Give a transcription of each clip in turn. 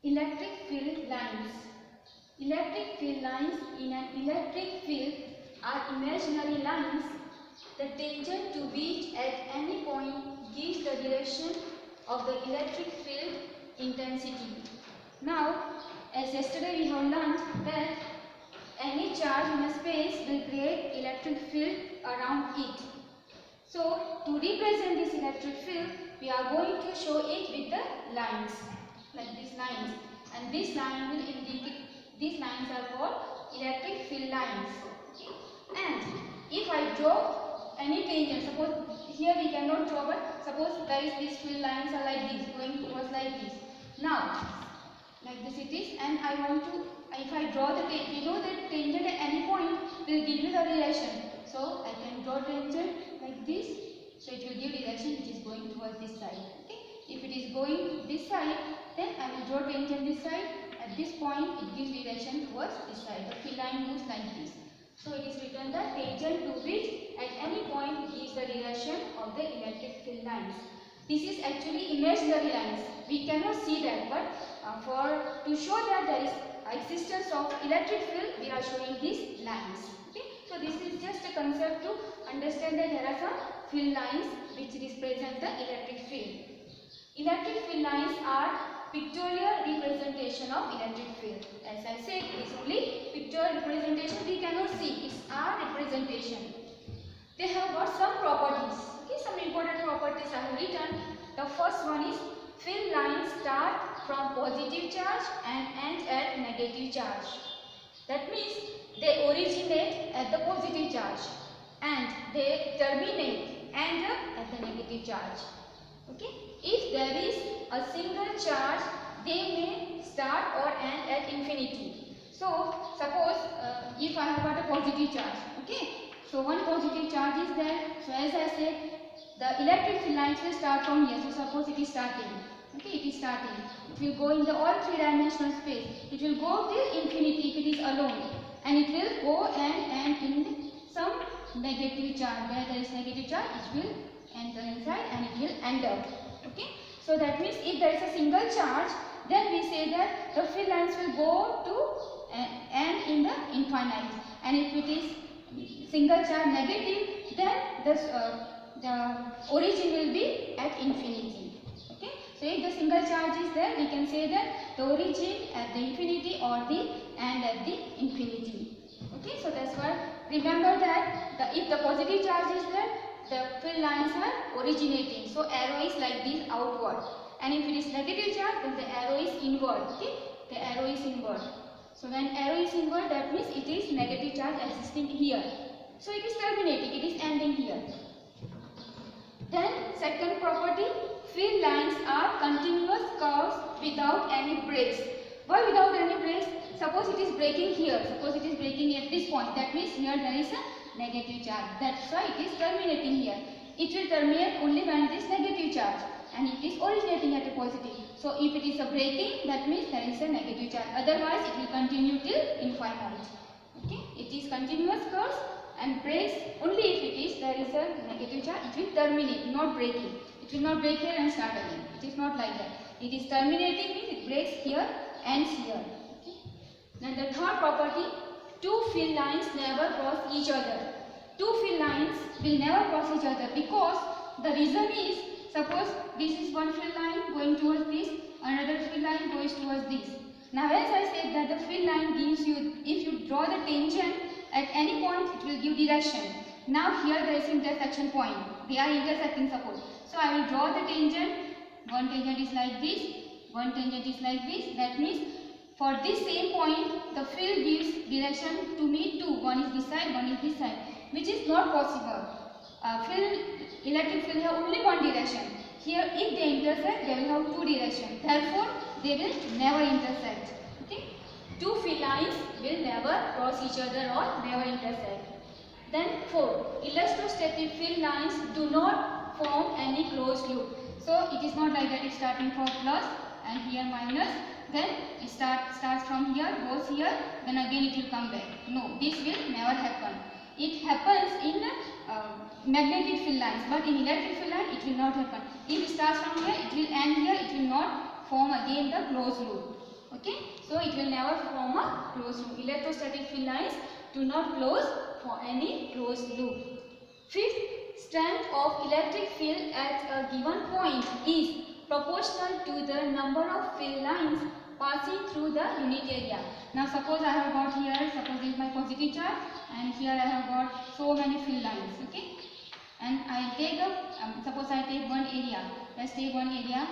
Electric field lines. Electric field lines in an electric field are imaginary lines, the tangent to which at any point gives the direction of the electric field intensity. Now, as yesterday we have learned that any charge in a space will create electric field around it. So, to represent this electric field, we are going to show it with the lines, like these lines, and this line will indicate, these lines are called electric field lines. Okay? And if I draw any tangent, suppose here we cannot draw, but suppose there is these field lines are like this, going towards like this. Now, like this it is, and I want to, if I draw the tangent, you know that tangent at any point will give you the direction. So I can draw tangent like this, so it will give direction which is going towards this side. Okay? If it is going this side, then I will draw tangent this side. At this point, it gives direction towards this side. The field line moves like this. So it is written that tangent to which at any point gives the direction of the electric field lines. This is actually imaginary lines. We cannot see that, but to show that there is existence of electric field, we are showing these lines. Okay? So this is just a concept to understand that there are some field lines which represent the electric field. Electric field lines are pictorial representation of electric field. As I said, it is only pictorial representation, we cannot see, it's our representation. They have got some properties. Okay, some important properties I have written. The first one is field lines start from positive charge and end at negative charge. That means they originate at the positive charge and they terminate and at the negative charge. Okay? If there is a single charge, they may start or end at infinity. So, suppose if I have got a positive charge, okay? So, one positive charge is there. So, as I said, the electric field lines will start from here. So, suppose it is starting. Okay, it is starting. It will go in the all three-dimensional space. It will go till infinity if it is alone. And it will go and end in some negative charge. Where there is negative charge, it will enter inside and it will end up. Okay. So that means if there is a single charge, then we say that the field lines will go to end in the infinite. And if it is single charge negative, then the origin will be at infinity. Okay. So if the single charge is there, we can say that the origin at the infinity or the end at the infinity. Okay. So that's why remember that if the positive charge is there, the field lines are originating. So arrow is like this outward. And if it is negative charge, then the arrow is inward. Okay? The arrow is inward. So when arrow is inward, that means it is negative charge existing here. So it is terminating, it is ending here. Then second property, field lines are continuous curves without any breaks. Why without any breaks? Suppose it is breaking here. Suppose it is breaking at this point. That means here there is a negative charge. That's why it is terminating here. It will terminate only when it is negative charge and it is originating at a positive. So if it is a breaking, that means there is a negative charge. Otherwise it will continue till infinite. Okay? It is continuous curves and breaks only if it is there is a negative charge. It will terminate, not breaking. It will not break here and start again. It is not like that. It is terminating means it breaks here, ends here. Okay? Then the third property, two field lines never cross each other. Two field lines will never cross each other because the reason is, suppose this is one field line going towards this, another field line goes towards this. Now as I said that the field line gives you, if you draw the tangent at any point, it will give direction. Now here there is intersection point. They are intersecting, suppose. So I will draw the tangent. One tangent is like this, one tangent is like this. That means for this same point, the field gives direction to meet two. One is this side, one is this side, which is not possible. Electric field have only one direction. Here, if they intersect, they will have two directions. Therefore, they will never intersect. Okay? Two field lines will never cross each other or never intersect. Then 4. Electrostatic field lines do not form any closed loop. So, it is not like that it's starting from plus and here minus. Then it starts from here, goes here, then again it will come back. No, this will never happen. It happens in magnetic field lines, but in electric field line it will not happen. If it starts from here, it will end here, it will not form again the closed loop. Okay, so it will never form a closed loop. Electrostatic field lines do not close for any closed loop. Fifth, strength of electric field at a given point is proportional to the number of field lines passing through the unit area. Now suppose I have got here, suppose this is my positive charge, and here I have got so many field lines. Okay, and I take up, suppose I take one area. Let's take one area.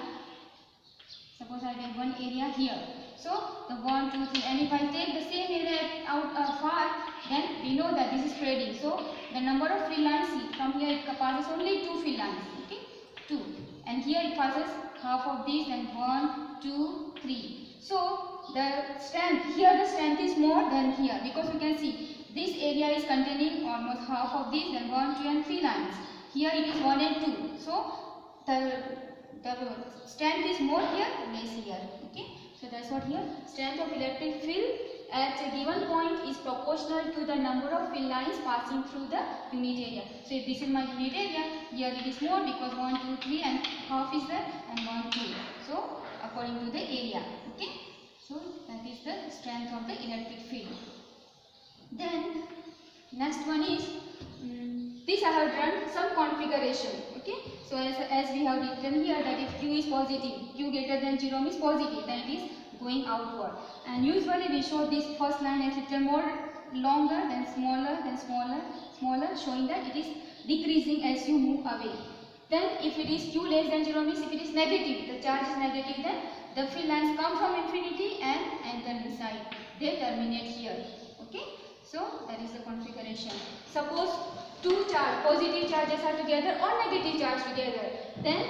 Suppose I take one area here. So the 1, 2, 3, and if I take the same area out far, then we know that this is spreading. So the number of field lines, from here it passes only 2 field lines. Okay, 2, and here it passes half of these, and 1, 2, 3. So the strength here, the strength is more than here, because you can see this area is containing almost half of these, then 1, 2, and 3 lines. Here it is 1 and 2. So the strength is more here, less here. Okay, so that's what here. Strength of electric field at a given point is proportional to the number of field lines passing through the unit area. So if this is my unit area, here it is more because 1, 2, 3 and half is there, and 1, 2. So according to the area. Okay, so that is the strength of the electric field. Then next one is this I have done some configuration. Okay, so as we have written here that if Q is positive, Q greater than 0 means positive, then it is going outward. And usually we show this first line as little more longer, then smaller, smaller, showing that it is decreasing as you move away. Then if it is Q less than 0 means if it is negative, the charge is negative, then the field lines come from infinity and enter inside. They terminate here. Okay, so that is the configuration. Suppose two positive charges are together or negative charge together, then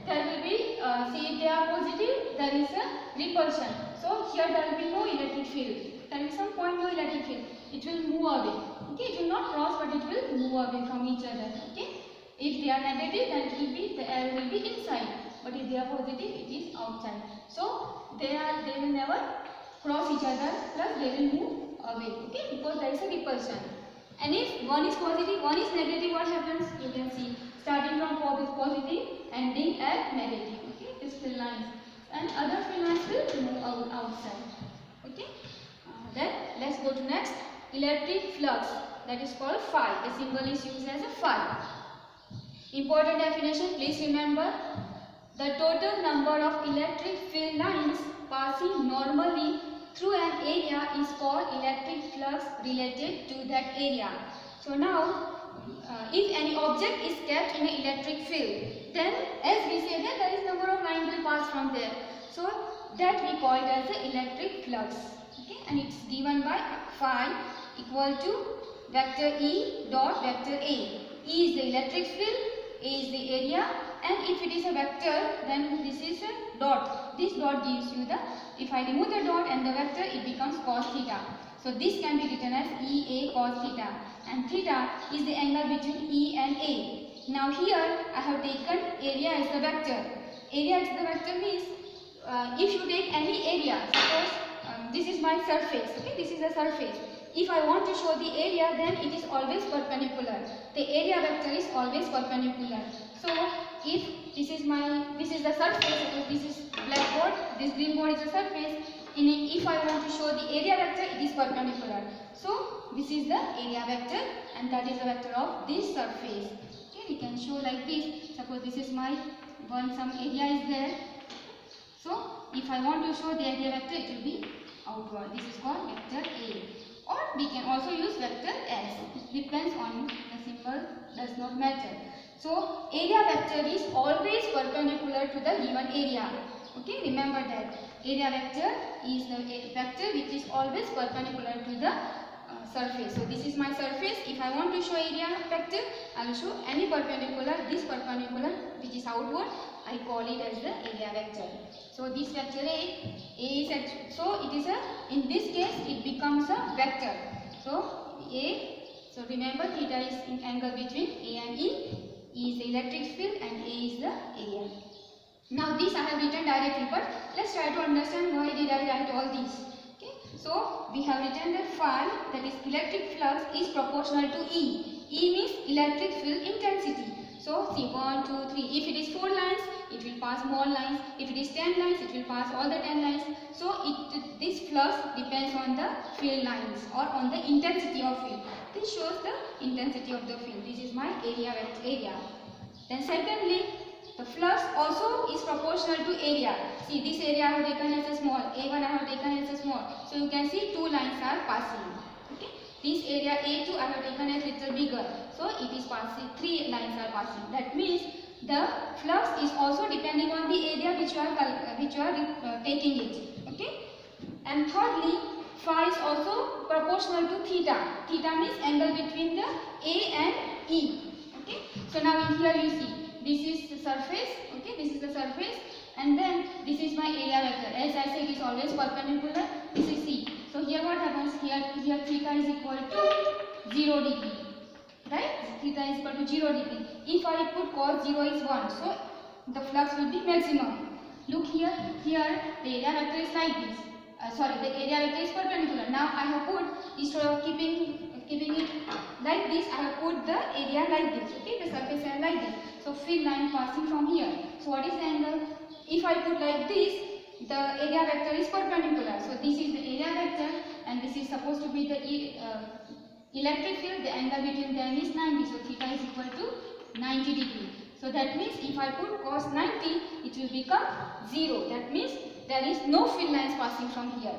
there will be, see if they are positive, there is a repulsion. So here there will be no electric field. There is some point no electric field. It will move away. Okay, it will not cross, but it will move away from each other. Okay, if they are negative, then it will be, the air will be inside. But if they are positive, it is outside. So they will never cross each other. Plus they will move away. Okay, because there is a repulsion. And if one is positive, one is negative, what happens? You can see starting from positive, ending at negative. Okay, this field lines, and other field lines will move outside. Okay. Then let's go to next, electric flux. That is called phi. The symbol is used as a phi. Important definition. Please remember, the total number of electric field lines passing normally through an area is called electric flux related to that area. So now, if any object is kept in an electric field, then as we say that there is number of lines will pass from there. So that we call it as the electric flux. Okay, and it's given by phi equal to vector E dot vector A. E is the electric field, A is the area, and if it is a vector, then this is a dot. This dot gives you the, if I remove the dot and the vector, it becomes cos theta. So this can be written as EA cos theta, and theta is the angle between E and A. Now here I have taken area as the vector. Area as the vector means if you take any area, suppose this is my surface. Okay, this is a surface. If I want to show the area, then it is always perpendicular. The area vector is always perpendicular. So if this is the surface, suppose this is blackboard, this green board is a surface. If I want to show the area vector, it is perpendicular. So this is the area vector, and that is the vector of this surface. Okay, we can show like this. Suppose this is some area is there. So if I want to show the area vector, it will be outward. This is called vector A. Or we can also use vector S. It depends on the symbol, does not matter. So area vector is always perpendicular to the given area. Okay, remember that. Area vector is the vector which is always perpendicular to the surface. So this is my surface. If I want to show area vector, I will show any perpendicular, this perpendicular which is outward, I call it as the area vector. So this vector A is actually, so it is in this case it becomes a vector. So A, so remember theta is in angle between A and E. E is the electric field and A is the area. Now this I have written directly, but let's try to understand why did I write all these. Okay, so we have written that phi, that is electric flux, is proportional to E. E means electric field intensity. So see 1, 2, 3. If it is 4 lines, it will pass more lines. If it is 10 lines, it will pass all the 10 lines. So this flux depends on the field lines or on the intensity of field. This shows the intensity of the field. This is my area. Then secondly, the flux also is proportional to area. See, this area I have taken as a small, A1 I have taken as a small. So you can see 2 lines are passing. Okay. This area A2 I have taken as little bigger. So it is passing, 3 lines are passing. That means the flux is also depending on the area which you are taking it. Okay. And thirdly, phi is also proportional to theta. Theta means angle between the A and E. Okay. So now in here you see, this is the surface. Okay, this is the surface, and then this is my area vector. As I said, it is always perpendicular. This is C. So here what happens? Here theta is equal to 0 degree. Right? Theta is equal to 0 degree. If I put cos 0 is 1, so the flux will be maximum. Look here. Here the area vector is like this. The area vector is perpendicular. Now I have put, instead of keeping it like this, I have put the area like this. Okay, the surface area like this. So field line passing from here. So what is the angle? If I put like this, the area vector is perpendicular. So this is the area vector, and this is supposed to be the electric field. The angle between them is 90. So theta is equal to 90 degree. So that means if I put cos 90, it will become 0. That means there is no field lines passing from here.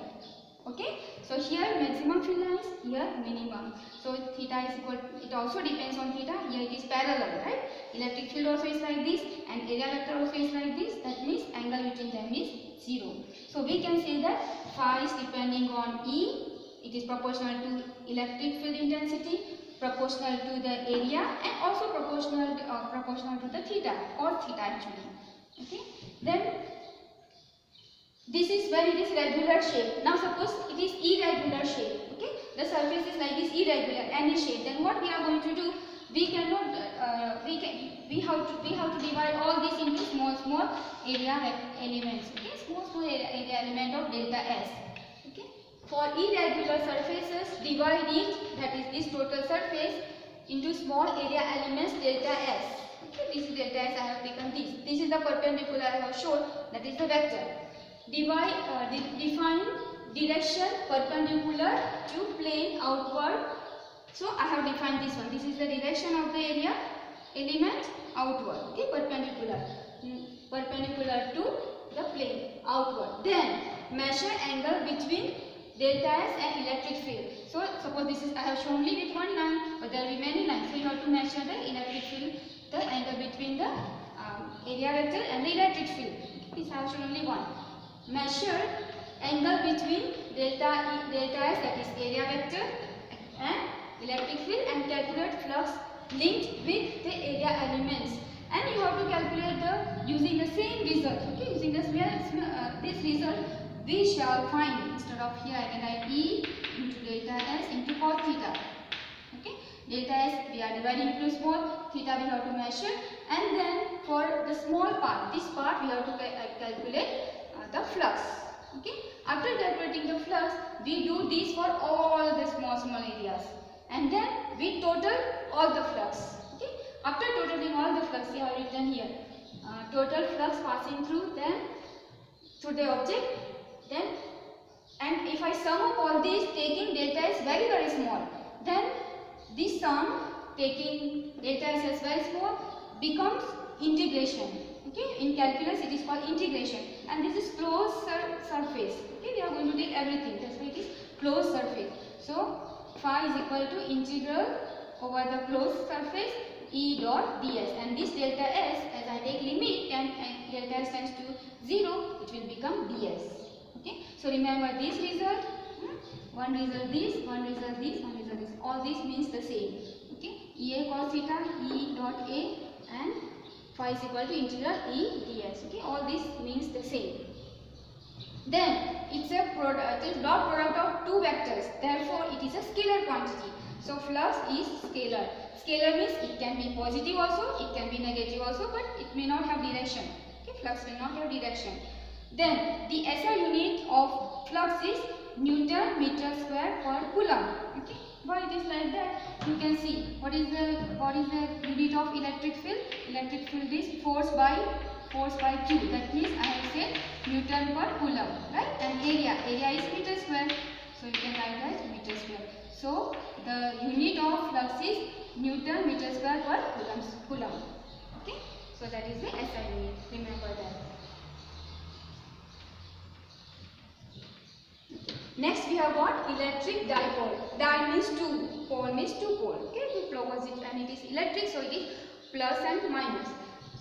Okay. So here maximum field lines, here minimum. So theta is equal, it also depends on theta. Here it is parallel, right? Electric field also is like this, and area vector also is like this. That means angle between them is 0. So we can say that phi is depending on E. It is proportional to electric field intensity, proportional to the area, and also proportional to the theta or theta actually. Okay. Then this is when it is regular shape. Now suppose it is irregular shape. Okay, the surface is like this, irregular, any shape. Then what we are going to do? We cannot. We have to divide all this into small area elements. Okay, small area element of delta S. Okay, for irregular surfaces, divide it, that is this total surface, into small area elements delta S. Okay, this is delta S. I have taken this. This is the perpendicular I have shown. That is the vector. Define direction perpendicular to plane outward. So I have defined this one. This is the direction of the area element outward. Okay, perpendicular to the plane outward. Then measure angle between delta S and electric field. So suppose this is, I have shown only with one line, but there will be many lines. So you have to measure the electric field, the angle between the area vector and the electric field. Okay, this I have shown only one. Measure angle between delta S, that is area vector, and electric field, and calculate flux linked with the area elements. And you have to calculate using the same result. Okay, using this result we shall find, instead of here I can write E into delta S into cos theta. Okay, delta S we are dividing into small, theta we have to measure, and then for the small part, this part we have to calculate the flux. Okay, after calculating the flux, we do this for all the small areas, and then we total all the flux. Okay, after totaling all the flux, we have written here total flux passing through the object. Then, and if I sum up all these, taking delta S very small, then this sum taking delta S as very small becomes integration. Okay, in calculus it is called integration, and this is closed surface. Okay, we are going to take everything. That's why it is closed surface. So phi is equal to integral over the closed surface E dot ds, and this delta S, as I take limit and delta S tends to 0, it will become ds. Okay, so remember this result. One result this, one result this, one result this. All this means the same. Okay, Ea cos theta, E dot A, and phi is equal to integral E ds. Okay, all this means the same. Then it's a dot product of two vectors. Therefore, it is a scalar quantity. So flux is scalar. Scalar means it can be positive also, it can be negative also, but it may not have direction. Okay, flux will not have direction. Then the SI unit of flux is Newton meter square per coulomb. Okay, Why it is like that? You can see what is the unit of electric field? Electric field is force by Q. That means I have said Newton per coulomb, right? And area is meter square. So you can write as meter square. So the unit of flux is Newton meter square per coulomb. Okay? So that is the SI unit. Remember that. Next we have got electric dipole. Di means two, pole means two pole. Okay, two opposite, and it is electric, so it is plus and minus.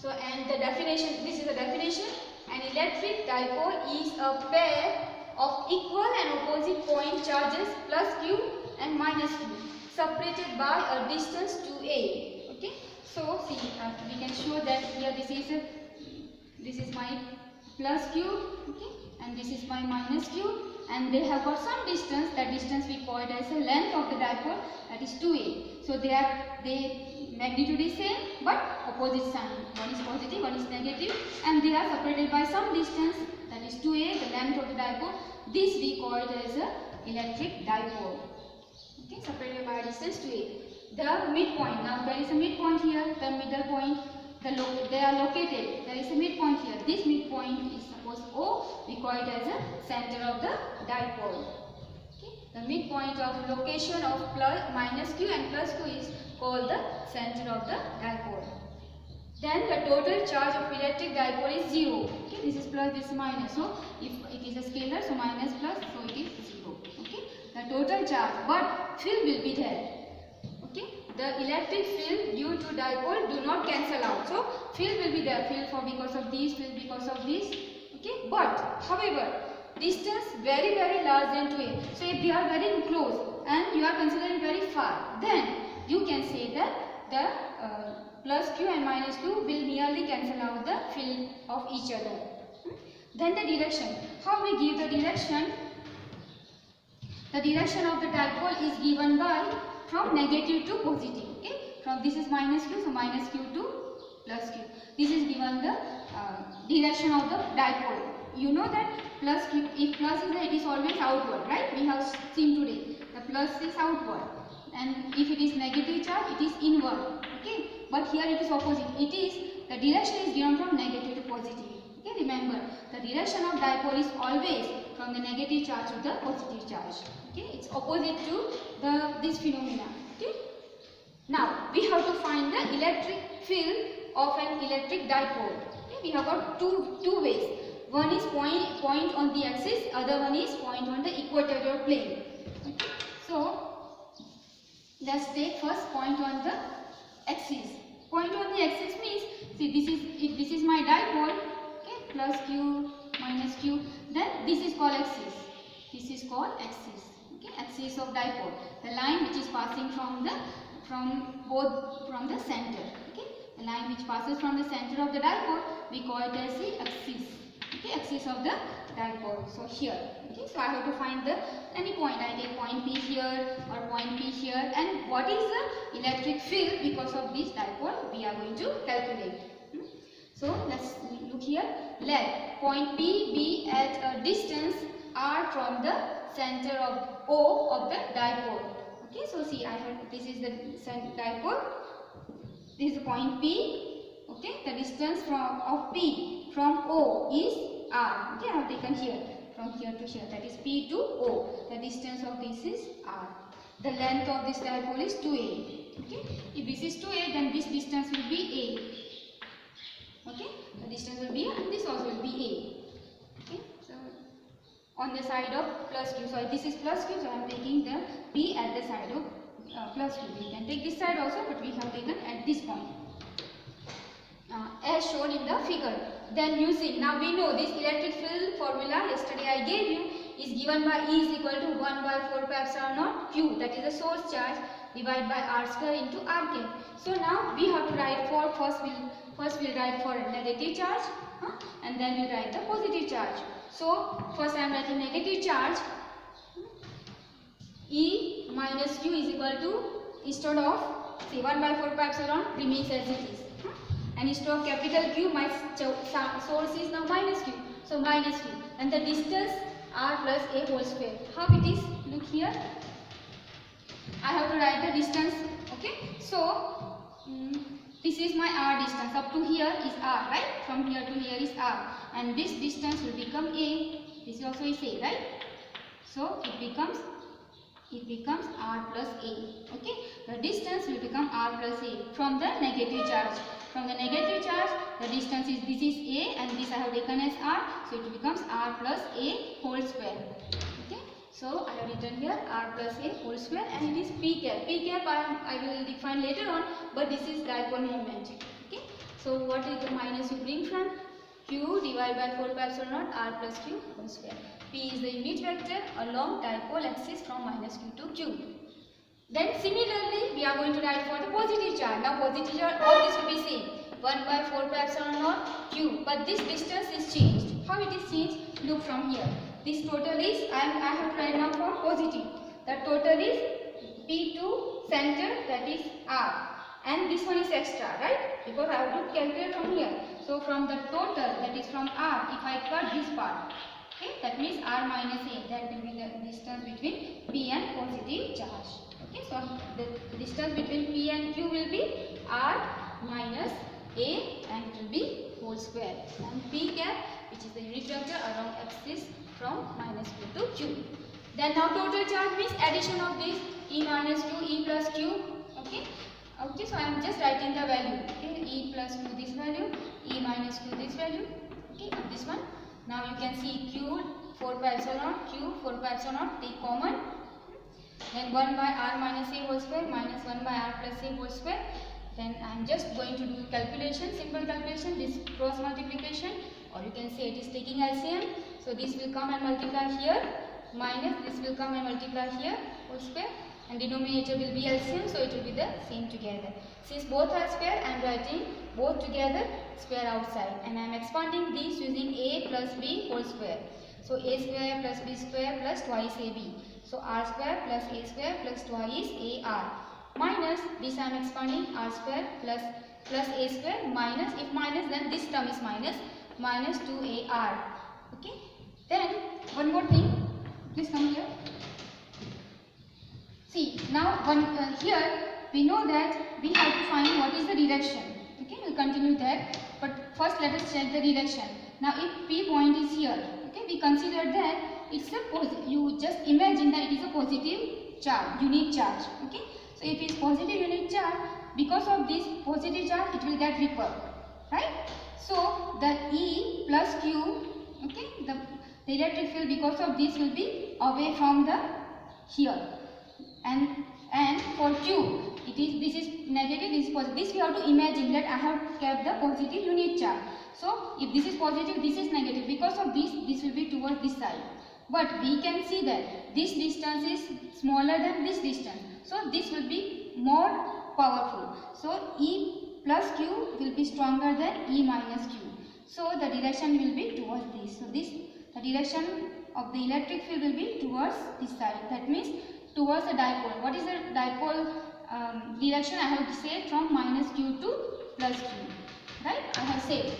So and the definition, this is the definition. An electric dipole is a pair of equal and opposite point charges plus Q and minus Q separated by a distance 2a. Okay, so see we can show that here this is my plus Q, okay, and this is my minus Q, and they have got some distance. That distance we call it as the length of the dipole, that is 2a. So they magnitude is same but opposite sign. One is positive, one is negative, and they are separated by some distance, that is 2a, the length of the dipole. This we call it as a electric dipole. Okay, separated by a distance 2a. The midpoint, now there is a midpoint here, the middle point, they are located. There is a midpoint here. This midpoint is suppose O. We call it as a center of the dipole. Okay, the midpoint of location of minus Q and plus Q is called the center of the dipole. Then the total charge of electric dipole is 0. Okay, this is plus, this is minus. So if it is a scalar, so minus plus, so it is 0. Okay, the total charge, but field will be there. Okay, the electric field due to dipole do not cancel out. So field will be there, field for because of this, field because of this. Okay, but however distance very large than 2a. So if they are very close and you are considering very far, then you can say that the plus Q and minus Q will nearly cancel out the field of each other. Then the direction. How we give the direction? The direction of the dipole is given by from negative to positive. Okay, from this is minus Q, so minus Q to plus Q. This is given the direction of the dipole. You know that plus Q, if plus is there, it is always outward, right? We have seen today. The plus is outward, and if it is negative charge, it is inward. Okay, but here it is opposite. It is, the direction is given from negative to positive. Okay, remember the direction of dipole is always from the negative charge to the positive charge. Okay, it's opposite to this phenomena. Okay, now we have to find the electric field of an electric dipole. Okay, we have got two ways. One is point on the axis, other one is point on the equatorial plane. Okay, so let's take first point on the axis. Point on the axis means, see, if this is my dipole, okay, plus Q minus Q, then this is called axis. This is called axis. Okay, axis of dipole, the line which is passing from the center. Okay, the line which passes from the center of the dipole, we call it as the axis. Okay, axis of the dipole. So here, okay, so I have to find any point. I take point P here or point P here, and what is the electric field because of this dipole we are going to calculate. So let's look here. Let point P be at a distance r from the center of O of the dipole. Okay, so see, this is the dipole. This is the point P. Okay, the distance of P from O is r. Okay, I have taken here from here to here. That is P to O. The distance of this is r. The length of this dipole is 2a. Okay, if this is 2a, then this distance will be a. Okay, the distance will be a, and this also will be a. Okay, so on the side of plus Q. So this is plus Q, so I am taking the P at the side of plus Q. We can take this side also, but we have taken at this point. As shown in the figure. Then using, now we know this electric field formula yesterday I gave you is given by E is equal to 1 by 4 pi epsilon naught Q, that is the source charge, divided by r square into r cube. So now we have to write for, first we'll write for negative charge, and then we'll write the positive charge. So first I am writing negative charge. E minus Q is equal to, instead of say 1 by 4 pi epsilon remains as it is. And instead of capital Q, my source is now minus Q. So minus Q. And the distance r plus a whole square. How it is? Look here. I have to write the distance. Okay, so this is my r distance. Up to here is r, right? From here to here is r, and this distance will become a. This also is a, right? So it becomes r plus a. Okay, the distance will become r plus a from the negative charge. From the negative charge, the distance is, this is a and this I have taken as r, so it becomes r plus a whole square. Okay, so I have written here r plus a whole square, and it is p cap. P cap I will define later on, but this is dipole moment. Okay, so what is the minus you bring from? Q divided by 4 pi epsilon naught r plus q whole square. P is the unit vector along dipole axis from minus q to q. Then similarly we are going to write for the positive charge. Now positive charge, all this will be same, 1 by 4 pi epsilon naught q, but this distance is changed. How it is changed? Look from here. This total is, I have to write now for positive. The total is p to center, that is r, and this one is extra, right? Because I have to calculate from here. So from the total, that is from r, if I cut this part, okay, that means r minus a, that will be the distance between p and positive charge. Okay, so the distance between p and q will be r minus a, and it will be whole square, and p cap, which is the unit vector around axis from minus q to q. Then now total charge means addition of this e minus q, e plus q. Okay, okay, so I am just writing the value. Okay, e plus q this value, e minus q this value. Okay, and this one. Now you can see q 4 pi epsilon naught, q 4 pi epsilon naught, take common. Then 1 by r minus a whole square minus 1 by r plus a whole square. Then I am just going to do calculation, simple calculation, this cross multiplication, or you can say it is taking LCM. So this will come and multiply here, minus this will come and multiply here, whole square, and denominator will be LCM, so it will be the same together. Since both are square, I am writing both together, square outside, and I am expanding these using a plus b whole square. So a square plus b square plus twice ab. So r square plus a square plus twice ar, minus this I am expanding, r square plus a square minus, if minus then this term is minus 2ar. Okay, then one more thing, please come here. See, now here we know that we have to find what is the direction. Okay, we'll continue that, but first let us check the direction. Now if p point is here, okay, we consider that it's a positive, you just imagine that it is a positive charge, unit charge. Okay, so if it is positive unit charge, because of this positive charge it will get repelled, right? So the E plus Q, okay, the electric field because of this will be away from the here, and for Q it is, this is negative, this is positive. This we have to imagine that I have kept the positive unit charge. So if this is positive, this is negative, because of this will be towards this side. But we can see that this distance is smaller than this distance, so this will be more powerful. So E plus Q will be stronger than E minus Q. So the direction will be towards this. So the direction of the electric field will be towards this side. That means towards the dipole. What is the dipole direction? I have said from minus Q to plus Q. Right? I have said.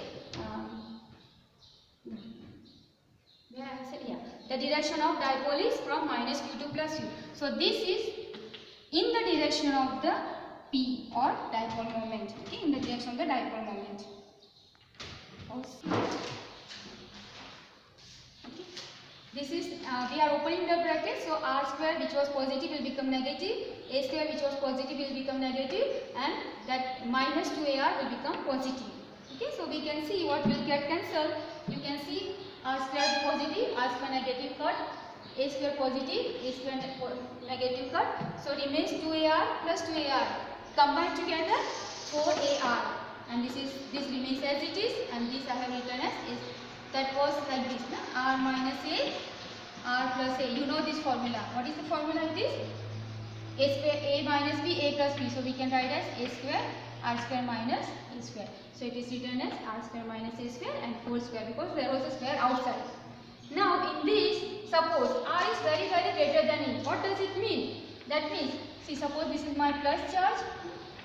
The direction of dipole is from minus q to plus q. So this is in the direction of the p or dipole moment. Okay, in the direction of the dipole moment. Okay. This is we are opening the bracket. So r square which was positive will become negative, a square which was positive will become negative, and that minus 2ar will become positive. Okay, so we can see what will get cancelled. You can see r square positive, r square negative cut, a square positive, a square negative cut. So remains 2ar plus 2ar. Combined together 4ar, and this remains as it is, and this I have written as is. That was like this, na? R minus a, r plus a. You know this formula. What is the formula? It is a square, a minus b, a plus b. So we can write as a square, r square minus a square. So it is written as r square minus a square and whole square, because there was a square outside. Now in this, suppose r is very greater than e. What does it mean? That means, see, suppose this is my plus charge,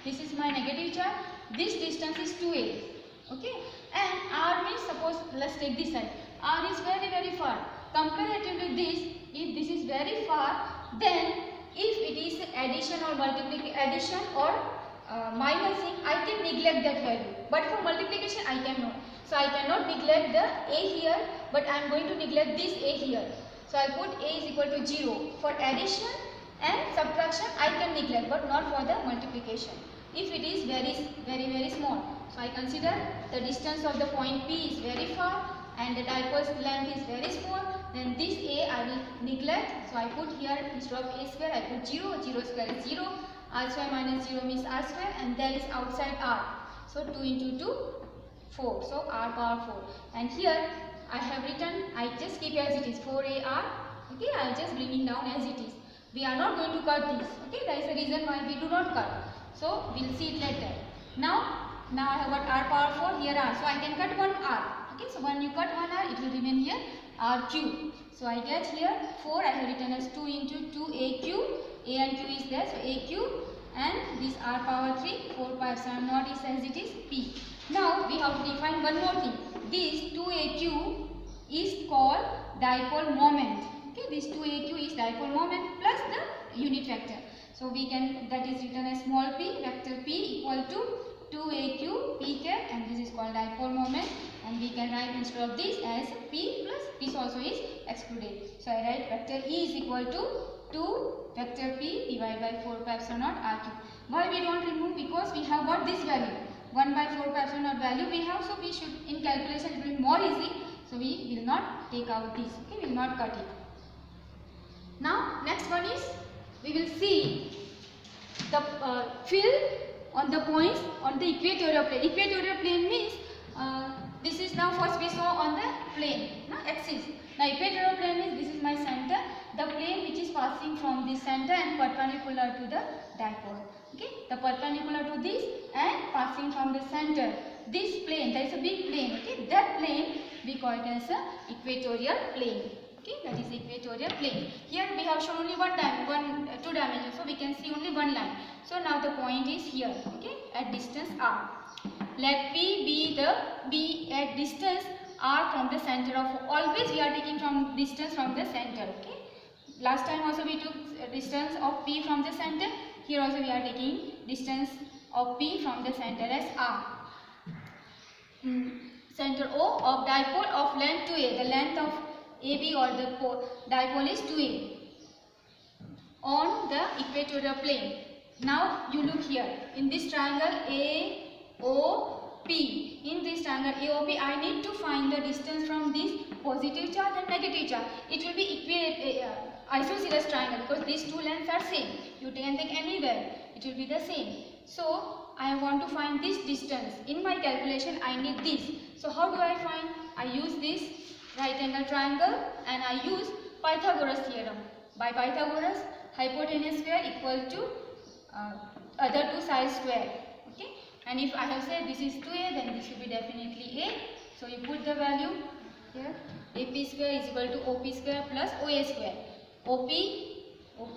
this is my negative charge, this distance is 2a. Okay, and r means, suppose let's take this side, r is very far. Comparatively this, if this is very far, then if it is addition or multiplication, addition or minusing, I can neglect that value, but for multiplication I cannot. So I cannot neglect the a here, but I am going to neglect this a here. So I put a is equal to 0. For addition and subtraction I can neglect, but not for the multiplication. If it is very small, so I consider the distance of the point P is very far and the dipole's length is very small, then this a I will neglect. So I put here, instead of a square I put 0. 0 square is 0. R square minus 0 means r square, and there is outside r. So 2 into 2, 4. So r power 4. And here I have written, I just keep as it is, 4ar. Okay, I am just bringing down as it is. We are not going to cut this. Okay, there is a reason why we do not cut. So we will see it later. Now I have got r power 4, here r. So I can cut one r. Okay, so when you cut one r, it will remain here r cube. So I get here 4, I have written as 2 into 2a cube. A and q is there, so a cube, and this r power 3, 4 pi epsilon naught is as it is p. Now we have to define one more thing. This 2a cube is called dipole moment. Okay, this 2a cube is dipole moment plus the unit vector. So we can, that is written as small p, vector p equal to 2a cube p cap, and this is called dipole moment, and we can write instead of this as p plus this also is excluded. So I write vector E is equal to 2 vector p divided by 4 pi epsilon naught r cube. Why we don't remove? Because we have got this value, 1 by 4 pi epsilon naught value we have, so we should, in calculation it will be more easy, so we will not take out this. Okay, we will not cut it. Now next one is, we will see the fill on the points on the equatorial plane. Equatorial plane means this is now first we saw on the plane, axis. Now equatorial plane is, this is my center, the plane which is passing from this center and perpendicular to the dipole. Okay, the perpendicular to this and passing from the center. This plane, there is a big plane. Okay, that plane we call it as a equatorial plane. Okay, that is equatorial plane. Here we have shown only two dimensions, so we can see only one line. So now the point is here. Okay, at distance r. Let P be at distance r from the center of, always we are taking from distance from the center. Okay, last time also we took distance of P from the center. Here also we are taking distance of P from the center as r. Center O of dipole of length 2a. The length of AB or the dipole is 2a on the equatorial plane. Now you look here in this triangle AOP. In this triangle AOP, I need to find the distance from this positive charge and negative charge. It will be isosceles triangle because these two lengths are same. You can take anywhere, it will be the same. So I want to find this distance. In my calculation I need this. So how do I find? I use this right angle triangle and I use Pythagoras theorem. By Pythagoras, hypotenuse square equal to other two sides square. Okay, and if I have said this is 2a, then this will be definitely a. So you put the value here, AP square is equal to OP square plus OA square. OP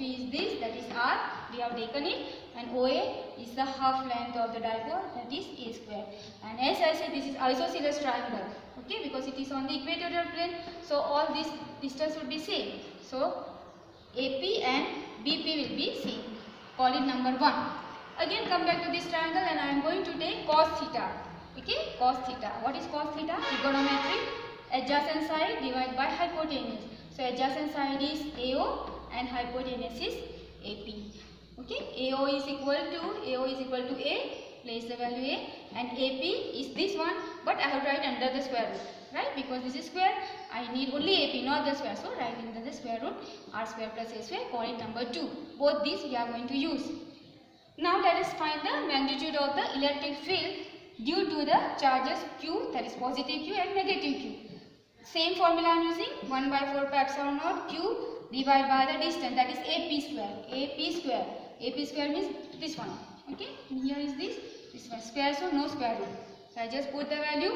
is this, that is r, we have taken it, and OA is the half length of the dipole, that is a square. And as I said, this is isosceles triangle. Okay, because it is on the equatorial plane, so all this distance would be same. So AP and BP will be same. Call it number 1. Again come back to this triangle and I am going to take cos theta. Okay, cos theta. What is cos theta? Trigonometry. Adjacent side divided by hypotenuse. So adjacent side is AO and hypotenuse is AP. Okay, AO is equal to A. Place the value A, and AP is this one, but I have to write under the square root, right? Because this is square, I need only AP, not the square. So write under the square root, r square plus a square, call it number 2. Both these we are going to use. Now let us find the magnitude of the electric field due to the charges Q, that is positive Q and negative Q. Same formula I am using, 1 by 4 pi epsilon naught Q divided by the distance, that is AP square. AP square. AP square means this one. Okay, and here is this one square, so no square root. So I just put the value.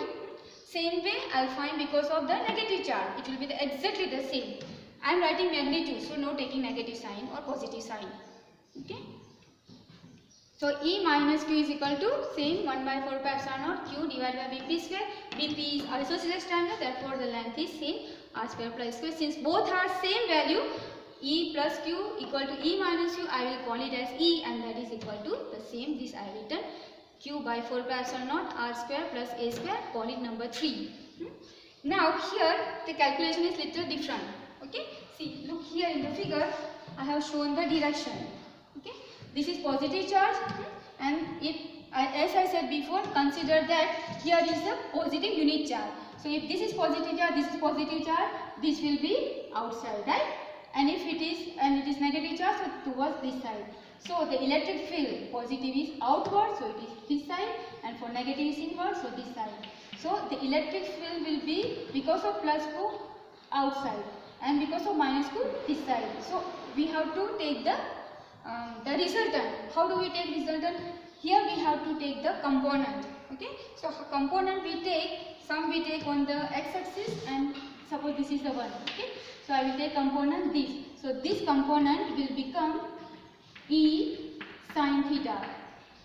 Same way I will find because of the negative charge. It will be exactly the same. I am writing magnitude, so no taking negative sign or positive sign. Okay. So E minus Q is equal to same 1 by 4 pi epsilon naught Q divided by BP square. BP is isosceles triangle, therefore the length is same, r square plus square. Since both are same value, E plus q equal to E minus q, I will call it as E, and that is equal to the same, this I will written q by 4 pi epsilon naught r square plus a square, call it number 3. Now here the calculation is little different. Okay, see, look here in the figure I have shown the direction. Okay, this is positive charge, and as I said before, consider that here is the positive unit charge. So if this is positive charge, this is positive charge, this will be outside, right? And if it is negative charge, so towards this side. So the electric field, positive is outward, so it is this side, and for negative is inward, so this side. So the electric field will be, because of plus q, outside, and because of minus q, this side. So we have to take the resultant. How do we take resultant? Here we have to take the component. Okay, so component we take, some we take on the x-axis, and suppose this is the one. Okay, so I will take component this. So this component will become E sin theta.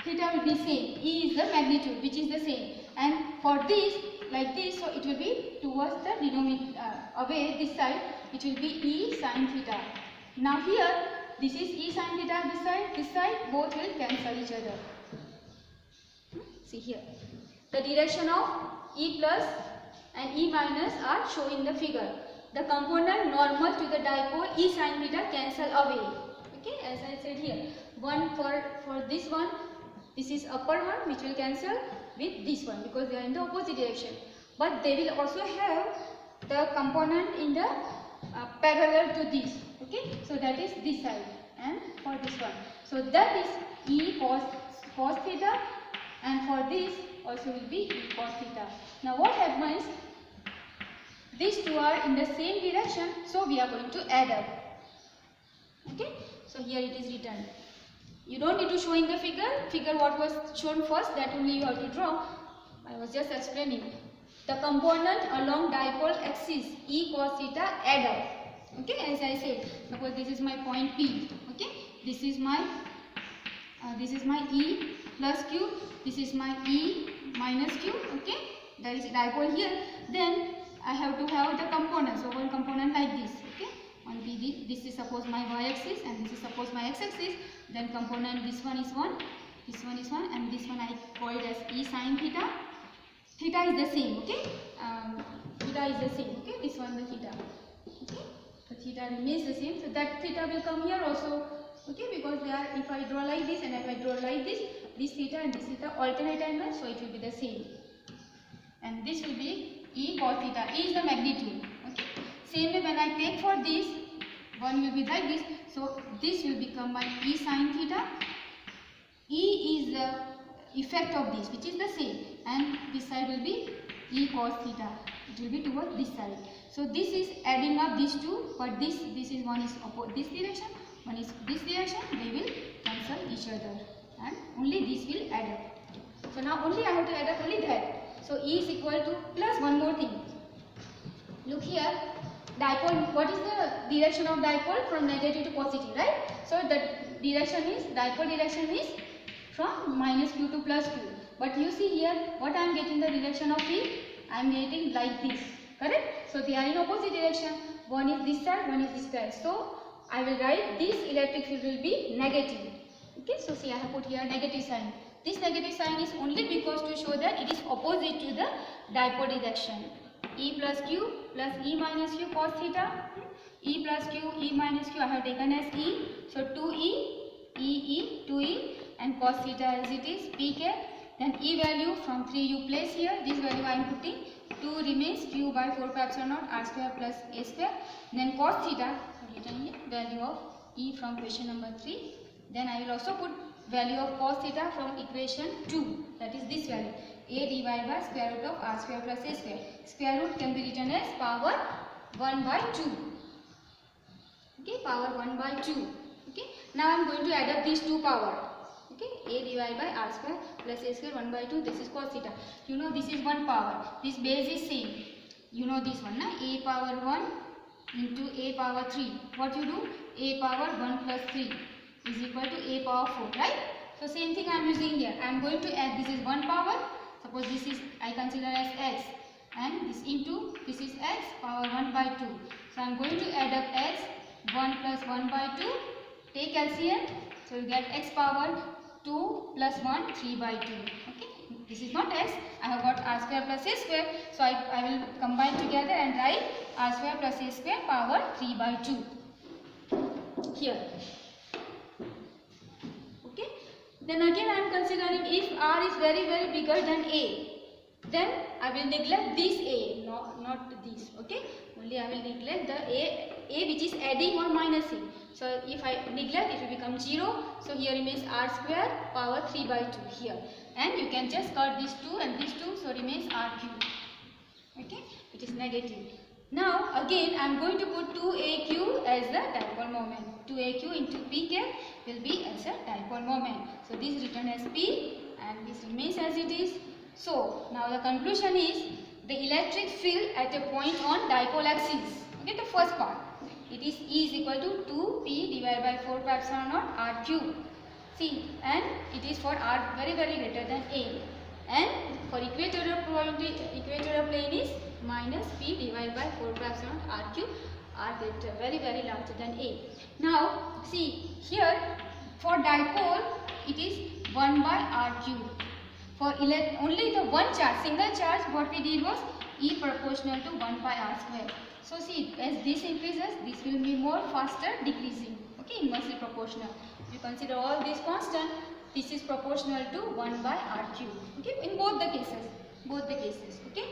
Theta will be same. E is the magnitude, which is the same. And for this, like this, so it will be towards the denominator, away this side, it will be E sin theta. Now here, this is E sin theta, this side, both will cancel each other. See here, the direction of E plus and E minus are shown in the figure. The component normal to the dipole E sin theta cancel away. Okay, as I said here, one for this one, this is upper one which will cancel with this one because they are in the opposite direction. But they will also have the component in the parallel to this. Okay, so that is this side, and for this one, so that is E cos theta, and for this also will be E cos theta. Now what happens? These two are in the same direction, so we are going to add up. Okay, so here it is written. You don't need to show in the figure what was shown first, that only you have to draw. I was just explaining. The component along dipole axis E cos theta add up. Okay, as I said, suppose this is my point P. Okay, this is my E plus Q, this is my E minus Q. Okay, there is a dipole here. Then I have to have the component. So one component like this. Okay, on P, this is suppose my y-axis, and this is suppose my x-axis. Then component, this one is 1, this one is 1, and this one I call it as E sin theta. Theta is the same. Okay, theta is the same. Okay, this one the theta. Okay, the theta remains the same. So that theta will come here also. Okay, because they are, if I draw like this and if I draw like this theta and this theta alternate angles, so it will be the same. And this will be E cos theta. E is the magnitude. Okay. Same way when I take for this, one will be like this. So this will become my E sin theta. E is the effect of this, which is the same, and this side will be E cos theta. It will be towards this side. So this is adding up these two, but this is one is this direction, one is this direction. They will cancel each other, and only this will add up. So now only I have to add up only that. So E is equal to, plus one more thing. Look here, dipole, what is the direction of dipole? From negative to positive, right? So the direction is, dipole direction is from minus Q to plus Q. But you see here, what I am getting the direction of E? I am getting like this, correct? So they are in opposite direction. One is this side, one is this side. So I will write this electric field will be negative. Okay, so see I have put here negative sign. This negative sign is only because to show that it is opposite to the dipole direction. E plus Q plus E minus Q cos theta. E plus Q, E minus Q I have taken as E. So 2E, E, 2E, and cos theta as it is, pk. Then E value from 3 you place here. This value I am putting. 2 remains Q by 4 pi epsilon naught r square plus a square. Then cos theta, written here, value of E from question number 3. Then I will also put value of cos theta from equation 2, that is this value, a divided by square root of r square plus a square. Square root can be written as power 1 by 2. Okay, power 1 by 2. Okay, now I am going to add up these two power. Okay, a divided by r square plus a square 1 by 2. This is cos theta. You know this is one power. This base is same. You know this one, na? A power 1 into a power 3. What you do? A power 1 plus 3 is equal to a power 4, right? So same thing I am using here. I am going to add, this is one power. Suppose this is, I consider as x, and this into, this is x power 1 by 2. So I am going to add up x 1 plus 1 by 2. Take LCM. So you get x power 2 plus 1, 3 by 2. Okay. This is not x. I have got r square plus a square. So I will combine together and write r square plus a square power 3 by 2. Here. Okay. Then again I am considering if r is very bigger than a. Then I will neglect this a, not this. Okay. Only I will neglect the a which is adding or minusing. So if I neglect, it will become 0. So here remains r square power 3 by 2 here. And you can just cut these 2 and these 2. So remains r cube. Okay. It is negative. Now again I am going to put 2aq as the dipole moment. 2aq into pk will be as a dipole moment. So this is written as p and this remains as it is. So now the conclusion is the electric field at a point on dipole axis. Okay, the first part. It is E is equal to 2p divided by 4 pi epsilon naught r cube. See, and it is for r very greater than a. And for equatorial plane is minus p divided by 4 pi epsilon naught r cube, r greater very larger than a. Now see here for dipole it is 1 by r cube. For only the one charge, single charge, what we did was E proportional to 1 by r square. So see, as this increases, this will be more faster decreasing. Okay, inversely proportional. If you consider all these constant, this is proportional to 1 by r cube. Okay, in both the cases. Okay.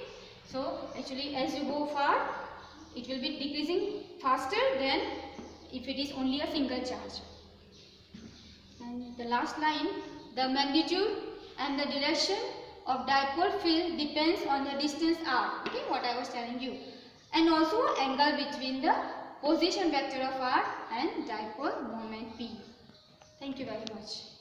So actually, as you go far, it will be decreasing faster than if it is only a single charge. And the last line, the magnitude and the direction of dipole field depends on the distance r. Okay, what I was telling you. And also angle between the position vector of r and dipole moment p. Thank you very much.